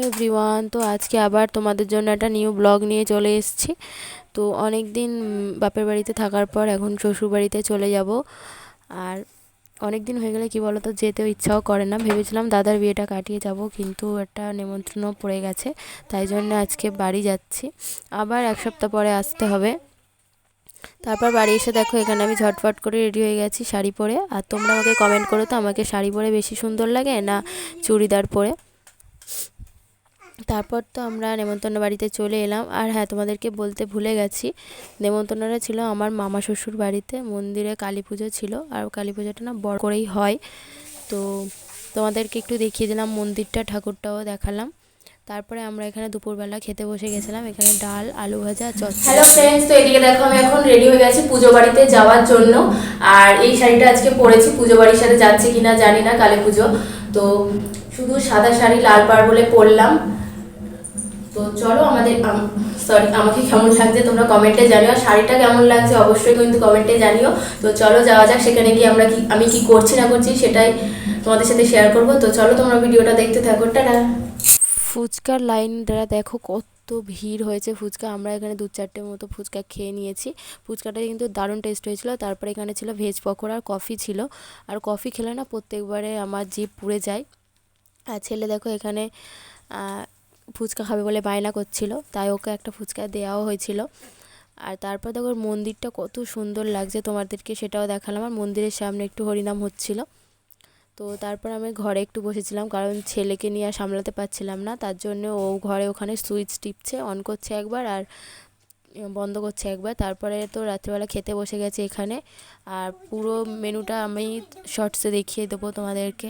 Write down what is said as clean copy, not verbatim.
Everyone, তো আজকে আবার তোমাদের জন্য একটা নিউ ব্লগ নিয়ে চলে এসেছি। তো অনেক দিন বাপের বাড়িতে থাকার পর এখন শ্বশুর বাড়িতে চলে যাব। আর অনেক দিন হয়ে গেলে কি বলো তো, যেতেও ইচ্ছাও করে না। ভেবেছিলাম দাদার বিয়েটা কাটিয়ে যাব, কিন্তু একটা নেমন্ত্রণও পড়ে গেছে, তাই জন্য আজকে বাড়ি যাচ্ছি। আবার এক সপ্তাহ পরে আসতে হবে। তারপর বাড়ি এসে দেখো এখানে আমি ঝটফট করে রেডি হয়ে গেছি শাড়ি পরে। আর তোমরা আমাকে কমেন্ট করো তো, আমাকে শাড়ি পরে বেশি সুন্দর লাগে না চুড়িদার পরে। তারপর তো আমরা নেমন্তন্ন বাড়িতে চলে এলাম। আর হ্যাঁ, তোমাদেরকে বলতে ভুলে গেছি, নেমন্তন্নটা ছিল আমার মামা শ্বশুর বাড়িতে। মন্দিরে কালী পুজো ছিল, আর কালী পুজোটা না বড় করেই হয়। তো তোমাদেরকে একটু দেখিয়ে দিলাম মন্দিরটা, ঠাকুরটাও দেখালাম। তারপরে আমরা এখানে দুপুরবেলা খেতে বসে গেছিলাম। এখানে ডাল, আলু ভাজা, চচ্চড়ি। হ্যালো ফ্রেন্ডস, তো এদিকে দেখো আমি এখন রেডি হয়ে গেছি পুজো বাড়িতে যাওয়ার জন্য। আর এই শাড়িটা আজকে পরেছি, পুজো বাড়ির সাথে যাচ্ছে কিনা জানি না, কালী পুজো তো শুধু সাদা শাড়ি লাল পাড় বলে পরলাম। তো চলো আমাকে কেমন লাগছে তোমরা কমেন্টে জানিও, শাড়িটা কেমন লাগছে অবশ্যই কিন্তু কমেন্টে জানিও। তো চলো যাওয়া যাক, সেখানে গিয়ে আমি কি করছি না করছি সেটাই তোমাদের সাথে শেয়ার করব। তো চলো তোমরা ভিডিওটা দেখতে থাকো, টাটা। ফুচকার লাইনটা দেখো কত ভিড় হয়েছে। ফুচকা আমরা এখানে 2-4টে মতো ফুচকা খেয়ে নিয়েছি। ফুচকাটা কিন্তু দারুণ টেস্ট হয়েছিল। তারপরে এখানে ছিল ভেজ পকোড়া আর কফি ছিল। আর কফি খেলে না প্রত্যেকবারে আমার জিভ পুড়ে যায়। আর ছেলে দেখো এখানে ফুচকা খাবে বলে বায়না করছিল, তাই ওকে একটা ফুচকা দেওয়াও হয়েছিল। আর তারপর দেখো মন্দিরটা কত সুন্দর লাগছে, তোমাদেরকে সেটাও দেখালাম। আর মন্দিরের সামনে একটু হরিনাম হচ্ছিল। তো তারপর আমি ঘরে একটু বসেছিলাম, কারণ ছেলেকে নিয়ে আর সামলাতে পারছিলাম না, তার জন্য ও ঘরে ওখানে সুইচ টিপছে, অন করছে একবার আর বন্ধ করছে একবার। তারপরে তো রাত্রিবেলা খেতে বসে গেছে এখানে। আর পুরো মেনুটা আমি শর্টসে দেখিয়ে দেবো তোমাদেরকে।